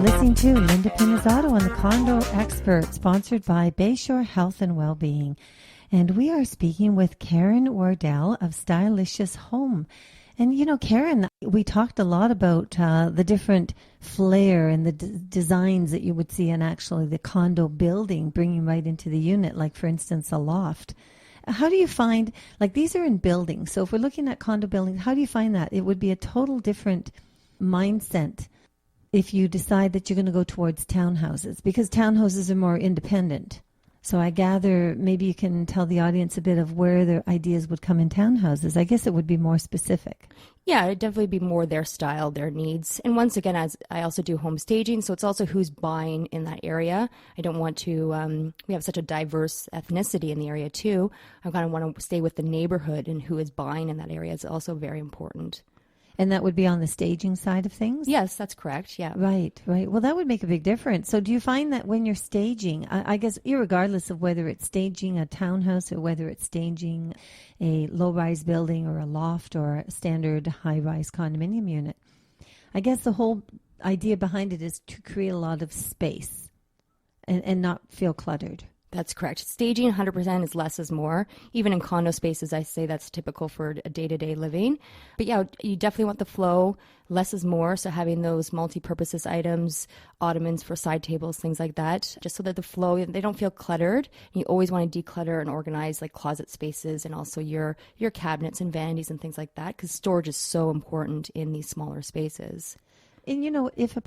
listening to Linda Pinizzotto on the Condo Expert, sponsored by Bayshore Health and Wellbeing. And we are speaking with Karen Wardell of Stylicious Home. And, you know, Karen, we talked a lot about the different flair and the designs that you would see in actually the condo building, bringing right into the unit, like, for instance, a loft. How do you find, like, these are in buildings. So if we're looking at condo buildings, how do you find that? It would be a total different mindset if you decide that you're going to go towards townhouses, because townhouses are more independent. So I gather maybe you can tell the audience a bit of where their ideas would come in townhouses. I guess it would be more specific. Yeah, it'd definitely be more their style, their needs. And once again, as I also do home staging, so it's also who's buying in that area. I don't want to, we have such a diverse ethnicity in the area too. I kind of want to stay with the neighborhood, and who is buying in that area is also very important. And that would be on the staging side of things? Yes, that's correct. Yeah. Right. Well, that would make a big difference. So do you find that when you're staging, I guess irregardless of whether it's staging a townhouse or whether it's staging a low-rise building or a loft or a standard high-rise condominium unit, I guess the whole idea behind it is to create a lot of space and not feel cluttered. That's correct. Staging 100% is less is more. Even in condo spaces, I say that's typical for a day-to-day living. But yeah, you definitely want the flow. Less is more. So having those multi-purpose items, ottomans for side tables, things like that, just so that the flow, they don't feel cluttered. You always want to declutter and organize like closet spaces and also your cabinets and vanities and things like that, because storage is so important in these smaller spaces. And, you know, if a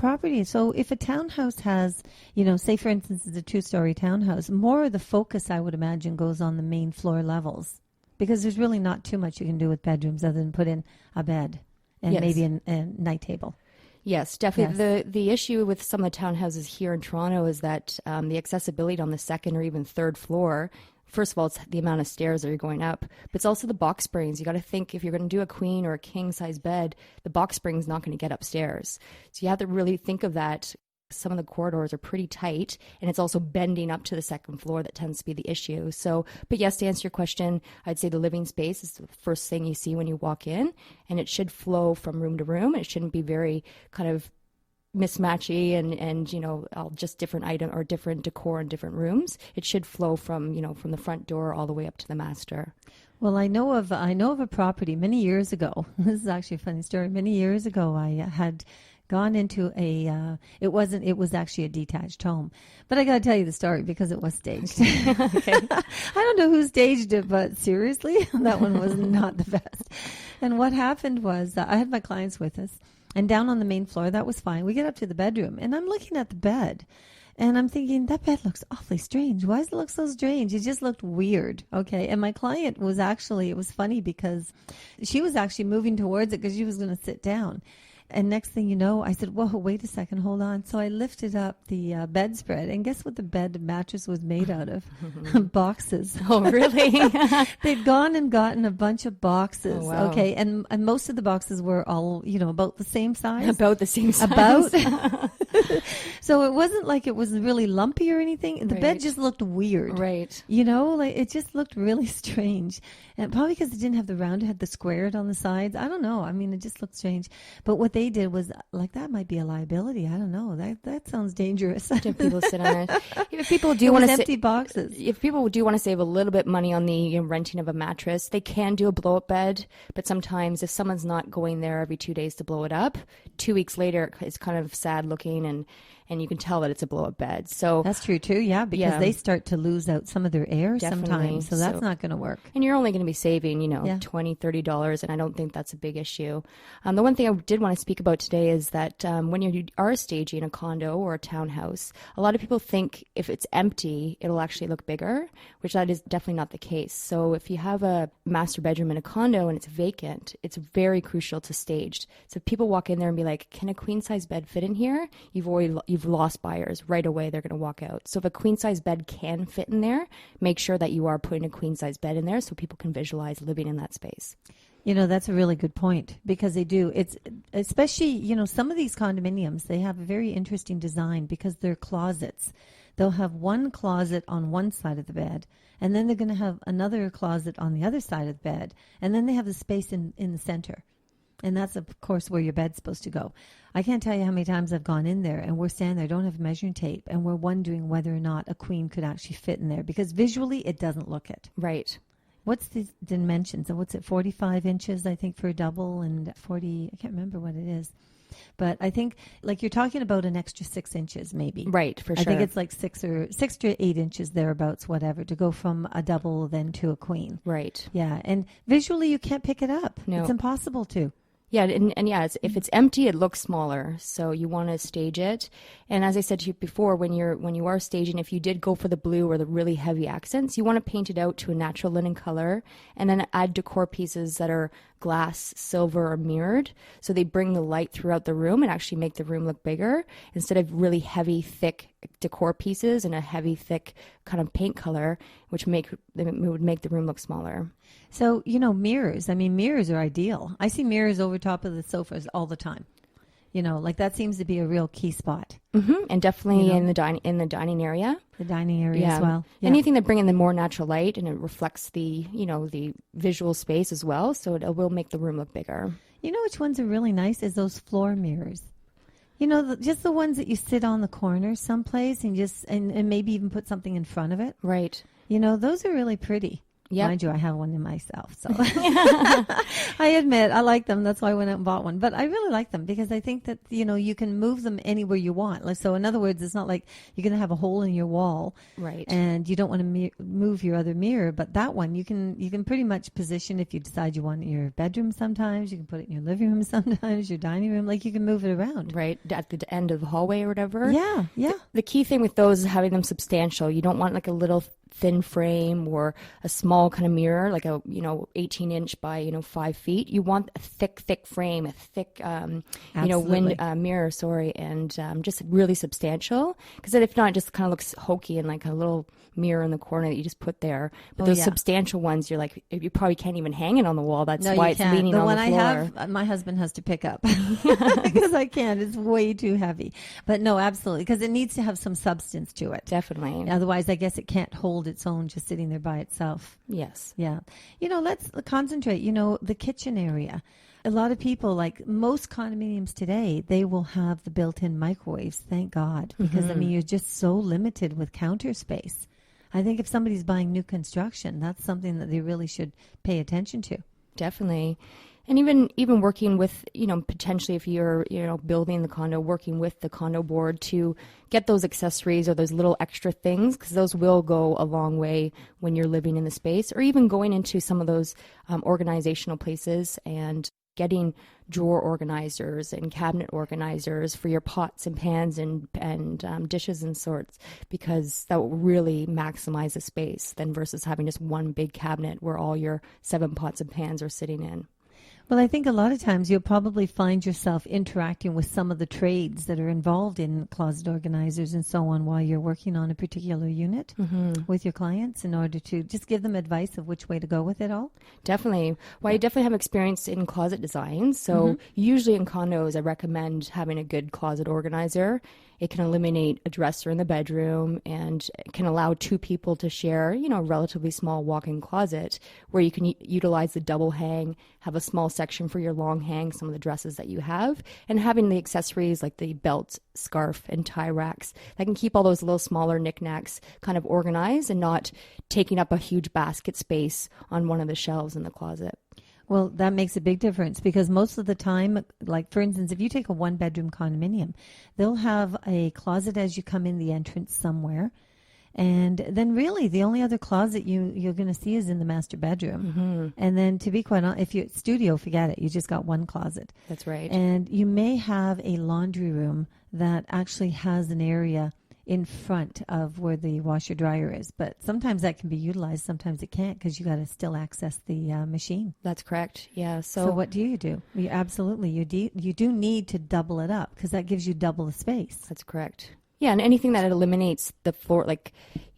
townhouse has, you know, say, for instance, it's a 2-story townhouse, more of the focus, I would imagine, goes on the main floor levels, because there's really not too much you can do with bedrooms other than put in a bed and maybe a night table. Yes, definitely. Yes. The issue with some of the townhouses here in Toronto is that the accessibility on the second or even third floor, first of all, it's the amount of stairs that you're going up, but it's also the box springs. You got to think, if you're going to do a queen or a king size bed, the box spring's not going to get upstairs. So you have to really think of that. Some of the corridors are pretty tight, and it's also bending up to the second floor that tends to be the issue. So, but yes, to answer your question, I'd say the living space is the first thing you see when you walk in, and it should flow from room to room. It shouldn't be very kind of mismatchy and you know, just different item or different decor in different rooms. It should flow from, you know, from the front door all the way up to the master. Well, I know of a property many years ago. This is actually a funny story. Many years ago, I had gone into it was actually a detached home. But I got to tell you the story because it was staged. Okay. I don't know who staged it, but seriously, that one was not the best. And what happened was I had my clients with us, and down on the main floor, that was fine. We get up to the bedroom, and I'm looking at the bed, and I'm thinking, that bed looks awfully strange. Why does it look so strange? It just looked weird, okay? And my client was actually, it was funny because she was actually moving towards it because she was going to sit down. And next thing you know, I said, whoa, wait a second, hold on. So I lifted up the bedspread, and guess what the bed mattress was made out of? Boxes. Oh, really? They'd gone and gotten a bunch of boxes, oh, wow. Okay? And most of the boxes were all, you know, about the same size. About the same size. About. So it wasn't like it was really lumpy or anything. The right. bed just looked weird. Right. You know, like it just looked really strange. And probably because it didn't have the round, it had the squared on the sides. I don't know. I mean, it just looked strange. But what they did was, like, that might be a liability. I don't know. That sounds dangerous. Do people sit on it? If people do want to empty boxes. If people do want to save a little bit money on the, you know, renting of a mattress, they can do a blow up bed. But sometimes if someone's not going there every 2 days to blow it up, 2 weeks later it's kind of sad looking, and you can tell that it's a blow-up bed. So that's true too, yeah, because they start to lose out some of their air sometimes, so that's not going to work. And you're only going to be saving, you know, $20, $30, and I don't think that's a big issue. The one thing I did want to speak about today is that when you are staging a condo or a townhouse, a lot of people think if it's empty, it'll actually look bigger, which that is definitely not the case. So if you have a master bedroom in a condo and it's vacant, it's very crucial to staged. So if people walk in there and be like, can a queen-size bed fit in here? You've lost buyers right away. They're going to walk out. So if a queen size bed can fit in there, make sure that you are putting a queen size bed in there so people can visualize living in that space. You know, that's a really good point, because they do. It's especially, you know, some of these condominiums, they have a very interesting design because they're closets. They'll have one closet on one side of the bed, and then they're going to have another closet on the other side of the bed, and then they have the space in the center. And that's, of course, where your bed's supposed to go. I can't tell you how many times I've gone in there and we're standing there, don't have measuring tape, and we're wondering whether or not a queen could actually fit in there because visually it doesn't look it. Right. What's the dimensions? So what's it, 45 inches, I think, for a double, and 40, I can't remember what it is. But I think, like, you're talking about an extra 6 inches, maybe. Right, for sure. I think it's like 6 to 8 inches, thereabouts, whatever, to go from a double then to a queen. Right. Yeah, and visually you can't pick it up. No. It's impossible to. Yeah, and yeah, if it's empty, it looks smaller. So you want to stage it. And as I said to you before, when you are staging, if you did go for the blue or the really heavy accents, you want to paint it out to a natural linen color, and then add decor pieces that are glass, silver, or mirrored, so they bring the light throughout the room and actually make the room look bigger instead of really heavy, thick decor pieces and a heavy, thick kind of paint color, which would make the room look smaller. So, you know, mirrors. I mean, mirrors are ideal. I see mirrors over top of the sofas all the time. You know, like that seems to be a real key spot. Mm-hmm. And definitely, you know, in the dining area. The dining area as well. Yeah. Anything that bring in the more natural light, and it reflects the, you know, the visual space as well. So it will make the room look bigger. You know which ones are really nice is those floor mirrors. You know, just the ones that you sit on the corner someplace and just and maybe even put something in front of it. Right. You know, those are really pretty. Yep. Mind you, I have one in myself. So I admit I like them. That's why I went out and bought one. But I really like them because I think that, you know, you can move them anywhere you want. Like, so in other words, it's not like you're going to have a hole in your wall. Right. And you don't want to move your other mirror. But that one, you can pretty much position if you decide you want it in your bedroom sometimes. You can put it in your living room sometimes, your dining room. Like, you can move it around. Right. At the end of the hallway or whatever. Yeah, yeah. The key thing with those is having them substantial. You don't want like a little thin frame or a small kind of mirror, like a 18-inch by 5 feet. You want a thick frame, a thick mirror. Sorry, and just really substantial. Because if not, it just kind of looks hokey and like a little mirror in the corner that you just put there. But those substantial ones, you're like, you probably can't even hang it on the wall. That's why it's leaning on the floor. The one I have, my husband has to pick up because I can't. It's way too heavy. But no, absolutely, because it needs to have some substance to it. Definitely. Otherwise, I guess it can't hold its own just sitting there by itself. Yes. Yeah. You know, let's concentrate. You know, the kitchen area. A lot of people, like most condominiums today, they will have the built-in microwaves, thank God, because I mean, you're just so limited with counter space. I think if somebody's buying new construction, that's something that they really should pay attention to. Definitely. And even working with, potentially if you're, building the condo, working with the condo board to get those accessories or those little extra things, because those will go a long way when you're living in the space, or even going into some of those organizational places and getting drawer organizers and cabinet organizers for your pots and pans and dishes and sorts, because that will really maximize the space then versus having just one big cabinet where all your 7 pots and pans are sitting in. Well, I think a lot of times you'll probably find yourself interacting with some of the trades that are involved in closet organizers and so on while you're working on a particular unit with your clients in order to just give them advice of which way to go with it all. Definitely. Well, I definitely have experience in closet design. So usually in condos, I recommend having a good closet organizer. It can eliminate a dresser in the bedroom and can allow 2 people to share, a relatively small walk-in closet where you can utilize the double hang, have a small section for your long hang, some of the dresses that you have, and having the accessories like the belt, scarf, and tie racks that can keep all those little smaller knickknacks kind of organized and not taking up a huge basket space on one of the shelves in the closet. Well, that makes a big difference because most of the time, like for instance, if you take a 1-bedroom condominium, they'll have a closet as you come in the entrance somewhere. And then really the only other closet you're going to see is in the master bedroom. And then to be quite honest, if you're at studio, forget it. You just got one closet. That's right. And you may have a laundry room that actually has an area in front of where the washer dryer is, but sometimes that can be utilized, sometimes it can't because you got to still access the machine. That's correct. Yeah. So what do? You absolutely you do need to double it up because that gives you double the space. That's correct. Yeah, and anything that eliminates the floor, like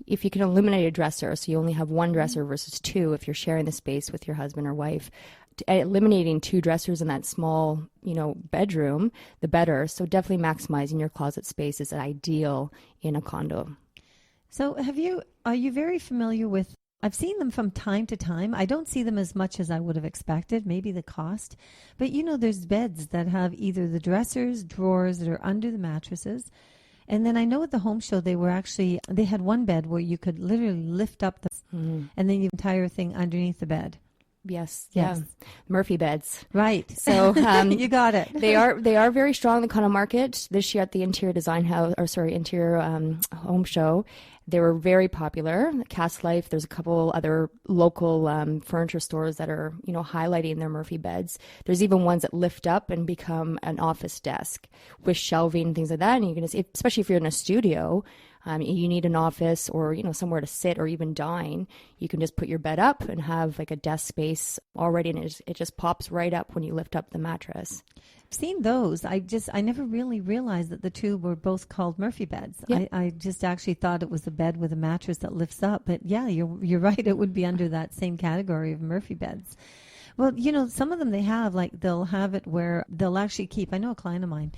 if you can eliminate a dresser, so you only have one dresser versus 2 if you're sharing the space with your husband or wife. Eliminating 2 dressers in that small, bedroom, the better. So definitely maximizing your closet space is ideal in a condo. So are you very familiar with I've seen them from time to time. I don't see them as much as I would have expected, maybe the cost. But, there's beds that have either the dressers, drawers that are under the mattresses. And then I know at the home show, they had one bed where you could literally lift up and then the entire thing underneath the bed. Yes. Yeah. Murphy beds. Right. So you got it. They are very strong in the condo market. This year at the interior home show, they were very popular. Cast Life, there's a couple other local furniture stores that are, highlighting their Murphy beds. There's even ones that lift up and become an office desk with shelving and things like that. And you're going to see, especially if you're in a studio, you need an office or, somewhere to sit or even dine. You can just put your bed up and have like a desk space already, and it just pops right up when you lift up the mattress. I've seen those. I never really realized that the two were both called Murphy beds. Yeah. I just actually thought it was a bed with a mattress that lifts up. But yeah, you're right. It would be under that same category of Murphy beds. Well, some of them they'll have it where they'll actually keep. I know a client of mine.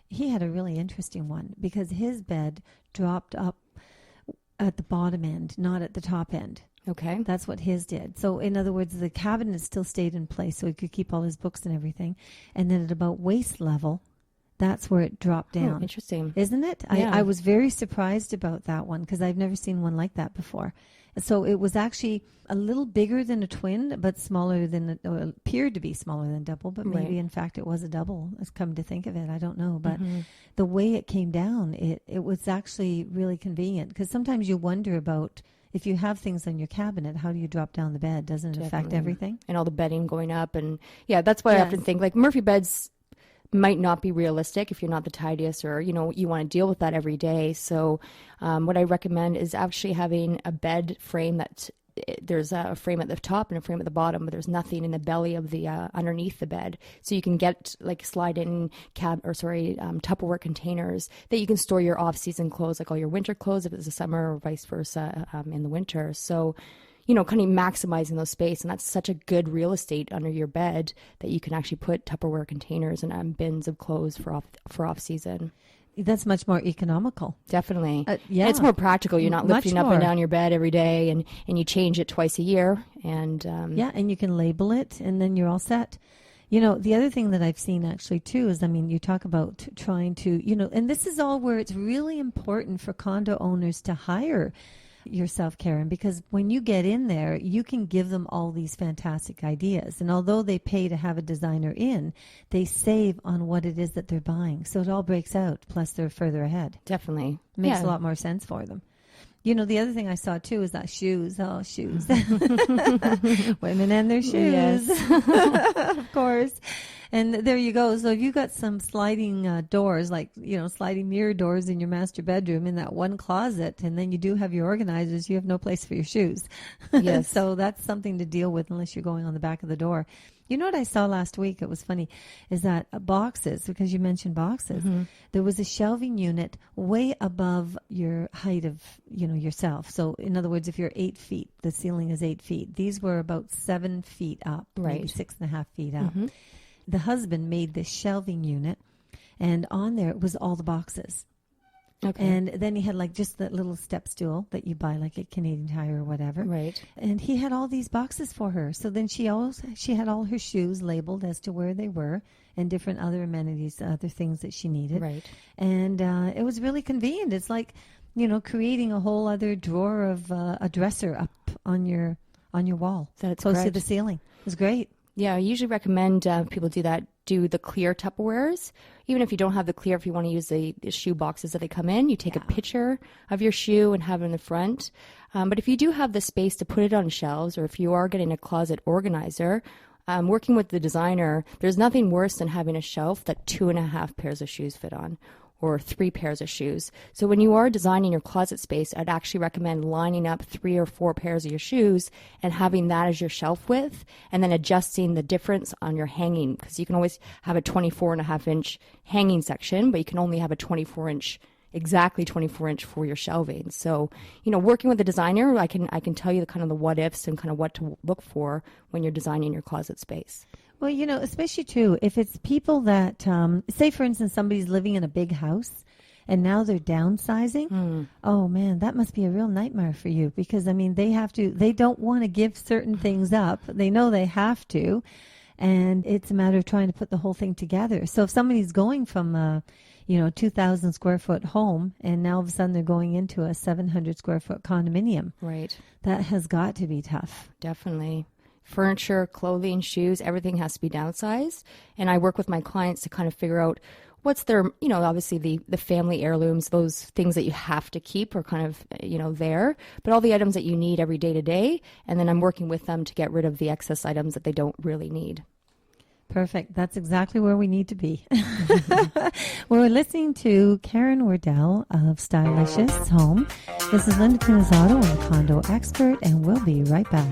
He had a really interesting one because his bed dropped up at the bottom end, not at the top end. Okay. That's what his did. So in other words, the cabinet still stayed in place so he could keep all his books and everything. And then at about waist level, that's where it dropped down. Oh, interesting. Isn't it? Yeah. I was very surprised about that one because I've never seen one like that before. So it was actually a little bigger than a twin, but smaller than, appeared to be smaller than double, but maybe in fact it was a double. It's come to think of it. I don't know. But the way it came down, it was actually really convenient because sometimes you wonder about if you have things on your cabinet, how do you drop down the bed? Doesn't it affect everything? And all the bedding going up. And yeah, that's why I often think like Murphy beds might not be realistic if you're not the tidiest or, you want to deal with that every day. So what I recommend is actually having a bed frame there's a frame at the top and a frame at the bottom, but there's nothing in the belly of the underneath the bed. So you can get slide in Tupperware containers that you can store your off-season clothes, like all your winter clothes if it's the summer or vice versa in the winter. So kind of maximizing those space. And that's such a good real estate under your bed that you can actually put Tupperware containers and bins of clothes for off season. That's much more economical. Definitely. Yeah. It's more practical. You're not lifting up and down your bed every day and you change it twice a year. And and you can label it and then you're all set. The other thing that I've seen actually too is, you talk about trying to, and this is all where it's really important for condo owners to hire yourself, Karen, because when you get in there, you can give them all these fantastic ideas. And although they pay to have a designer in, they save on what it is that they're buying. So it all breaks out. Plus, they're further ahead. Definitely. Makes a lot more sense for them. The other thing I saw too is that shoes. Oh, shoes. Women and their shoes. Yes. Of course. And there you go. So if you got some sliding doors, sliding mirror doors in your master bedroom in that one closet, and then you do have your organizers, you have no place for your shoes. Yes. So that's something to deal with unless you're going on the back of the door. You know what I saw last week? It was funny, is that boxes, because you mentioned boxes, there was a shelving unit way above your height of, yourself. So in other words, if you're 8 feet, the ceiling is 8 feet. These were about 7 feet up, maybe 6.5 feet up. The husband made this shelving unit, and on there was all the boxes. Okay. And then he had just that little step stool that you buy like at Canadian Tire or whatever. Right. And he had all these boxes for her. So then she had all her shoes labeled as to where they were and different other amenities, other things that she needed. Right. And it was really convenient. It's like, creating a whole other drawer of a dresser up on your wall. That's close correct. to the ceiling. It was great. Yeah, I usually recommend people do the clear Tupperwares. Even if you don't have the clear, if you want to use the shoe boxes that they come in, you take a picture of your shoe and have it in the front. But if you do have the space to put it on shelves, or if you are getting a closet organizer, working with the designer, there's nothing worse than having a shelf that 2.5 pairs of shoes fit on, or 3 pairs of shoes. So when you are designing your closet space, I'd actually recommend lining up 3 or 4 pairs of your shoes and having that as your shelf width, and then adjusting the difference on your hanging, because you can always have a 24.5-inch hanging section, but you can only have a 24-inch, exactly 24-inch for your shelving. So, working with the designer, I can tell you the kind of the what ifs and kind of what to look for when you're designing your closet space. Well, especially too, if it's people that, say for instance, somebody's living in a big house and now they're downsizing. Oh man, that must be a real nightmare for you, because I mean they don't want to give certain things up. They know they have to, and it's a matter of trying to put the whole thing together. So if somebody's going from a 2,000 square foot home, and now all of a sudden they're going into a 700 square foot condominium, Right. that has got to be tough. Definitely. Furniture, clothing, shoes, everything has to be downsized. And I work with my clients to kind of figure out what's their, obviously the family heirlooms, those things that you have to keep are kind of, there, but all the items that you need every day to day. And then I'm working with them to get rid of the excess items that they don't really need. Perfect. That's exactly where we need to be. We're listening to Karen Wardell of Stylicious Home. This is Linda Pinizzotto, the Condo Expert, and we'll be right back.